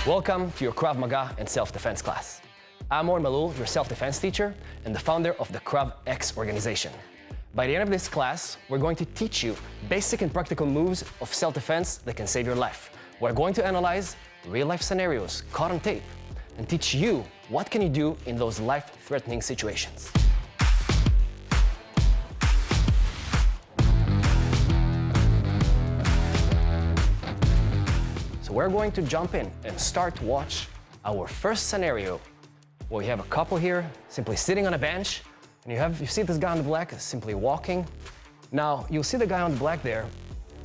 Welcome to your Krav Maga and self-defense class. I'm Or Malul, your self-defense teacher and the founder of the KravX organization. By the end of this class, we're going to teach you basic and practical moves of self-defense that can save your life. We're going to analyze real-life scenarios caught on tape and teach you what can you do in those life-threatening situations. We're going to jump in and start to watch our first scenario where you have a couple here simply sitting on a bench, and you see this guy on the black simply walking. Now you'll see the guy on the black there.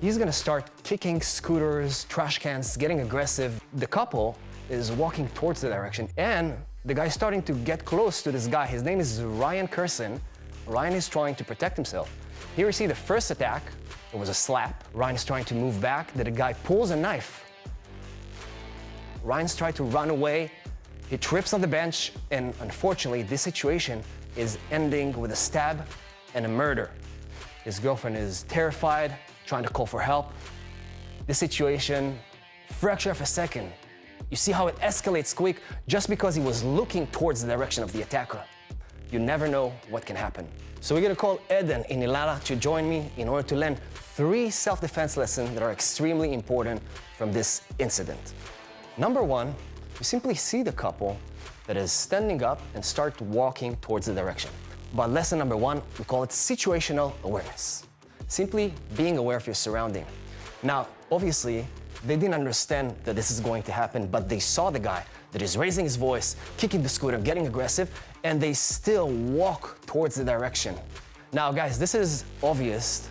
He's gonna start kicking scooters, trash cans, getting aggressive. The couple is walking towards the direction, and the guy's starting to get close to this guy. His name is Ryan Kerson. Ryan is trying to protect himself. Here you see the first attack. It was a slap. Ryan is trying to move back. The guy pulls a knife. Ryan's tried to run away. He trips on the bench, and unfortunately, this situation is ending with a stab and a murder. His girlfriend is terrified, trying to call for help. This situation, fraction of a second. You see how it escalates quick just because he was looking towards the direction of the attacker. You never know what can happen. So we're gonna call Eden in Ilala to join me in order to learn 3 self-defense lessons that are extremely important from this incident. Number 1, you simply see the couple that is standing up and start walking towards the direction. But lesson number 1, we call it situational awareness. Simply being aware of your surrounding. Now, obviously, they didn't understand that this is going to happen, but they saw the guy that is raising his voice, kicking the scooter, getting aggressive, and they still walk towards the direction. Now, guys, this is obvious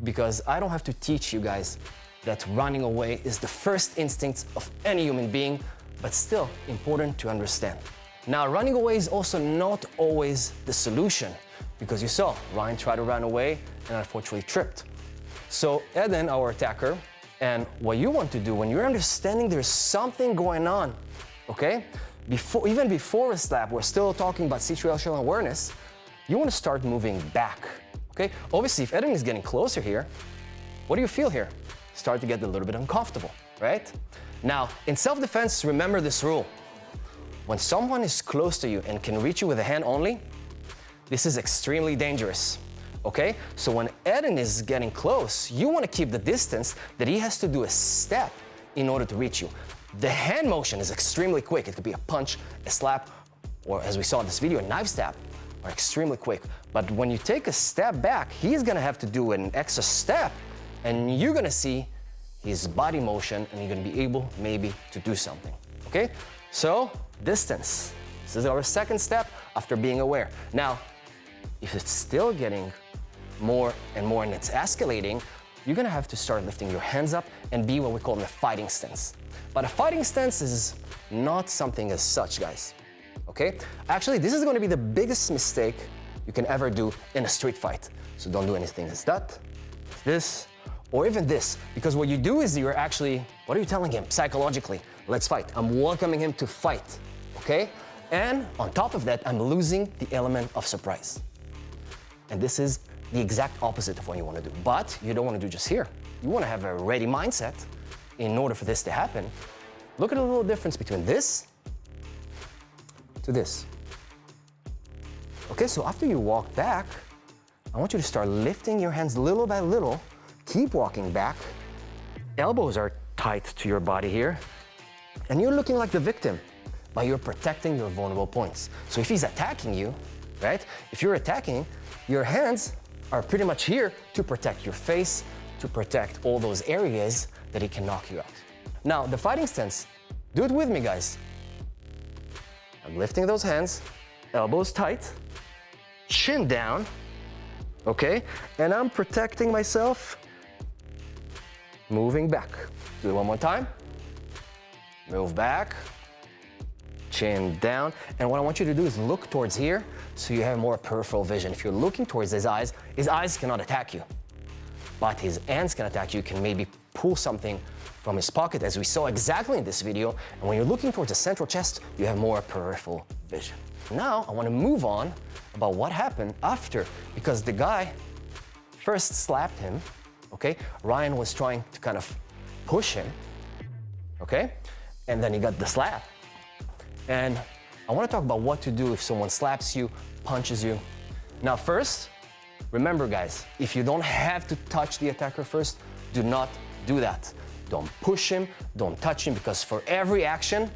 because I don't have to teach you guys that running away is the first instinct of any human being, but still important to understand. Now, running away is also not always the solution, because you saw Ryan tried to run away and unfortunately tripped. So Eden, our attacker, and what you want to do when you're understanding there's something going on, okay? Even before a slap, we're still talking about situational awareness, you want to start moving back, okay? Obviously, if Eden is getting closer here, what do you feel here? Start to get a little bit uncomfortable, right? Now, in self-defense, remember this rule. When someone is close to you and can reach you with a hand only, this is extremely dangerous, okay? So when Eden is getting close, you want to keep the distance that he has to do a step in order to reach you. The hand motion is extremely quick. It could be a punch, a slap, or as we saw in this video, a knife stab, are extremely quick. But when you take a step back, he's gonna have to do an extra step, and you're gonna see his body motion, and you're gonna be able maybe to do something, okay? So, distance. This is our second step after being aware. Now, if it's still getting more and more and it's escalating, you're gonna have to start lifting your hands up and be what we call in a fighting stance. But a fighting stance is not something as such, guys, okay? Actually, this is gonna be the biggest mistake you can ever do in a street fight. So don't do anything as that, this, or even this, because what you do is you're actually, what are you telling him psychologically? Let's fight. I'm welcoming him to fight, okay? And on top of that, I'm losing the element of surprise. And this is the exact opposite of what you want to do. But you don't want to do just here. You want to have a ready mindset in order for this to happen. Look at the little difference between this to this. Okay, so after you walk back, I want you to start lifting your hands little by little. Keep walking back. Elbows are tight to your body here. And you're looking like the victim, but you're protecting your vulnerable points. So if he's attacking you, right? If you're attacking, your hands are pretty much here to protect your face, to protect all those areas that he can knock you out. Now, the fighting stance, do it with me, guys. I'm lifting those hands, elbows tight, chin down, okay? And I'm protecting myself. Moving back. Do it one more time. Move back. Chin down. And what I want you to do is look towards here so you have more peripheral vision. If you're looking towards his eyes cannot attack you. But his hands can attack you, can maybe pull something from his pocket, as we saw exactly in this video. And when you're looking towards the central chest, you have more peripheral vision. Now, I want to move on about what happened after, because the guy first slapped him, okay? Ryan was trying to kind of push him, okay? and then you got the slap. And I want to talk about what to do if someone slaps you, punches you. Now first, remember guys, if you don't have to touch the attacker first, do not do that. Don't push him, don't touch him, because for every action,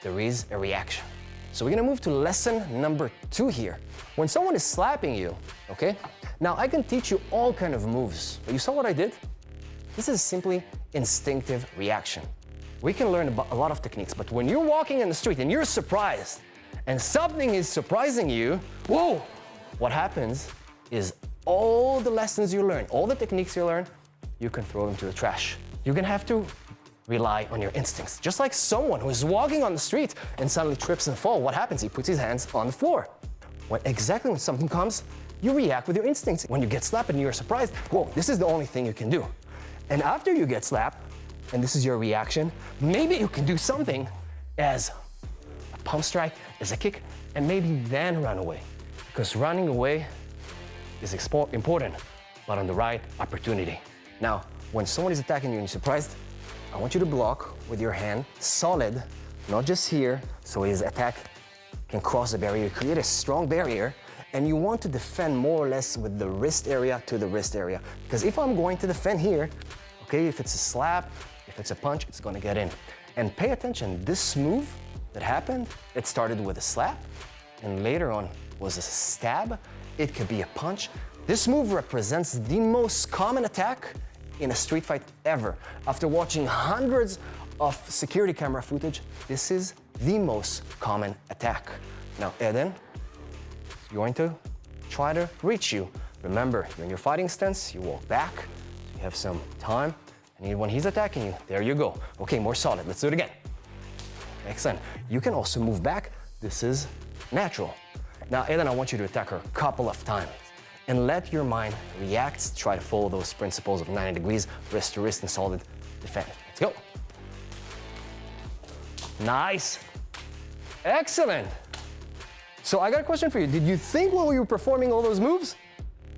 there is a reaction. So we're gonna move to lesson number 2 here. When someone is slapping you, okay? Now I can teach you all kind of moves, but you saw what I did? This is simply instinctive reaction. We can learn about a lot of techniques, but when you're walking in the street and you're surprised, and something is surprising you, whoa! What happens is all the lessons you learn, all the techniques you learn, you can throw them to the trash. You're gonna have to rely on your instincts. Just like someone who is walking on the street and suddenly trips and falls, what happens? He puts his hands on the floor. Exactly when something comes, you react with your instincts. When you get slapped and you're surprised, whoa, this is the only thing you can do. And after you get slapped, and this is your reaction, maybe you can do something as a pump strike, as a kick, and maybe then run away. Because running away is important, but on the right opportunity. Now, when someone is attacking you and you're surprised, I want you to block with your hand solid, not just here, so his attack can cross the barrier, create a strong barrier, and you want to defend more or less with the wrist area to the wrist area. Because if I'm going to defend here, okay, if it's a slap, if it's a punch, it's gonna get in. And pay attention, this move that happened, it started with a slap, and later on was a stab. It could be a punch. This move represents the most common attack in a street fight ever. After watching hundreds of security camera footage, this is the most common attack. Now, Eden is going to try to reach you. Remember, you're in your fighting stance, you walk back, so you have some time, and when he's attacking you, there you go. Okay, more solid, let's do it again. Excellent. You can also move back. This is natural. Now, Eden, I want you to attack her a couple of times and let your mind react, try to follow those principles of 90 degrees, wrist to wrist and solid defend. Let's go. Nice. Excellent. So I got a question for you. Did you think while you were performing all those moves?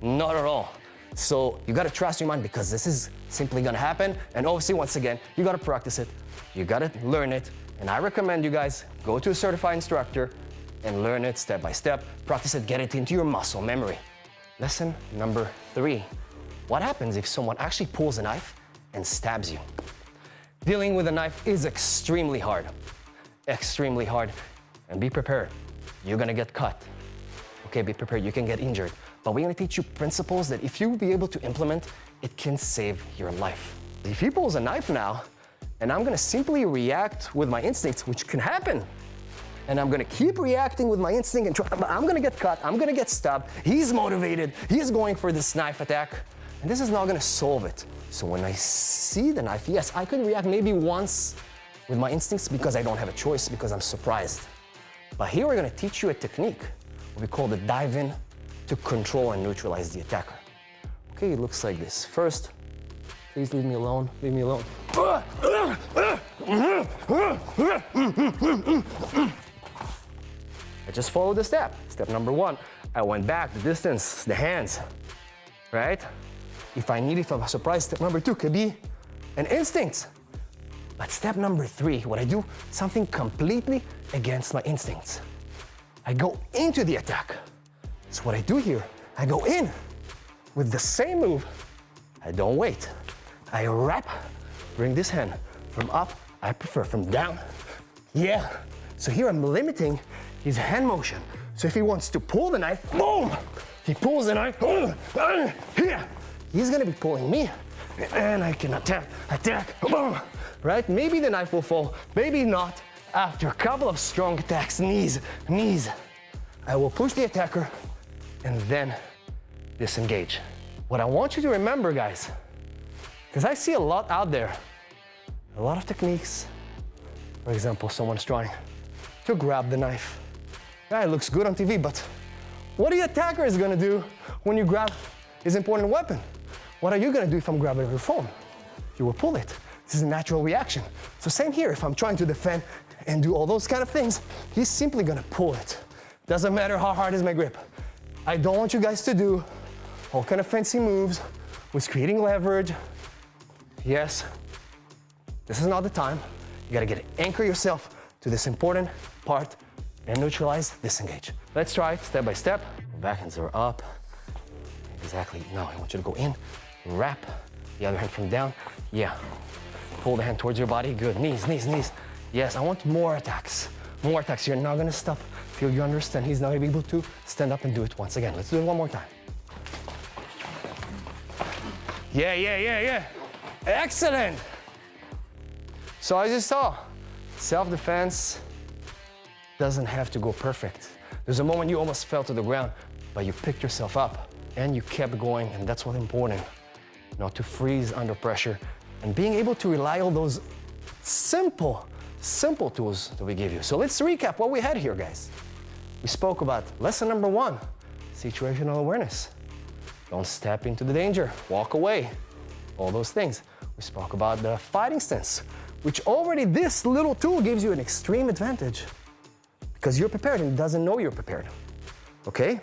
Not at all. So you gotta trust your mind, because this is simply gonna happen. And obviously, once again, you gotta practice it. You gotta learn it. And I recommend you guys go to a certified instructor and learn it step by step. Practice it, get it into your muscle memory. Lesson number 3. What happens if someone actually pulls a knife and stabs you? Dealing with a knife is extremely hard. Extremely hard. And be prepared. You're gonna get cut. Okay, be prepared, you can get injured. But we're gonna teach you principles that if you be able to implement, it can save your life. If he pulls a knife now, and I'm gonna simply react with my instincts, which can happen, and I'm gonna keep reacting with my instinct and I'm gonna get cut, I'm gonna get stabbed, he's motivated, he's going for this knife attack, and this is not gonna solve it. So when I see the knife, yes, I could react maybe once with my instincts because I don't have a choice, because I'm surprised. But here we're gonna teach you a technique, what we call the dive in, to control and neutralize the attacker. Okay, it looks like this. First, please leave me alone, leave me alone. I just followed the step. Step number 1, I went back, the distance, the hands, right? If I'm surprised, step number 2 could be an instinct. But step number 3, what I do, something completely against my instincts. I go into the attack. So what I do here, I go in with the same move. I don't wait. I wrap, bring this hand from up, I prefer from down. Yeah. So here I'm limiting his hand motion. So if he wants to pull the knife, boom, he pulls the knife, here. He's gonna be pulling me, and I can attack, boom, right? Maybe the knife will fall, maybe not. After a couple of strong attacks, knees, I will push the attacker and then disengage. What I want you to remember, guys, because I see a lot out there, a lot of techniques. For example, someone's trying to grab the knife. Yeah, it looks good on TV, but what the attacker is gonna do when you grab his important weapon? What are you gonna do if I'm grabbing your phone? You will pull it. This is a natural reaction. So same here, if I'm trying to defend and do all those kind of things, he's simply gonna pull it. Doesn't matter how hard is my grip. I don't want you guys to do all kind of fancy moves with creating leverage. Yes, this is not the time. You gotta anchor yourself to this important part and neutralize, disengage. Let's try it step by step. Backhands are up. Exactly. Now I want you to go in, wrap the other hand from down. Yeah. Pull the hand towards your body. Good. Knees, knees, knees. Yes, I want more attacks. More attacks. You're not gonna stop till you understand he's not gonna be able to stand up and do it once again. Let's do it one more time. Yeah, yeah, yeah, yeah. Excellent. So as you saw, self-defense doesn't have to go perfect. There's a moment you almost fell to the ground, but you picked yourself up and you kept going, and that's what's important. Not to freeze under pressure and being able to rely on those simple tools that we give you. So let's recap what we had here, guys. We spoke about lesson number 1, situational awareness. Don't step into the danger, walk away, all those things. We spoke about the fighting stance, which already this little tool gives you an extreme advantage because you're prepared and doesn't know you're prepared, okay?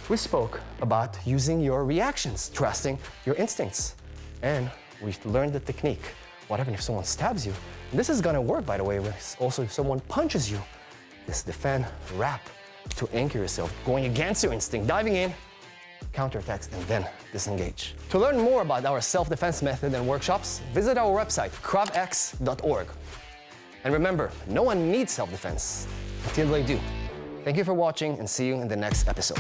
We spoke about using your reactions, trusting your instincts. And we learned the technique. What happens if someone stabs you? And this is gonna work, by the way, also if someone punches you. This defend, wrap, to anchor yourself, going against your instinct, diving in, counterattacks, and then disengage. To learn more about our self-defense method and workshops, visit our website, KravX.org. And remember, no one needs self-defense until they do. Thank you for watching and see you in the next episode.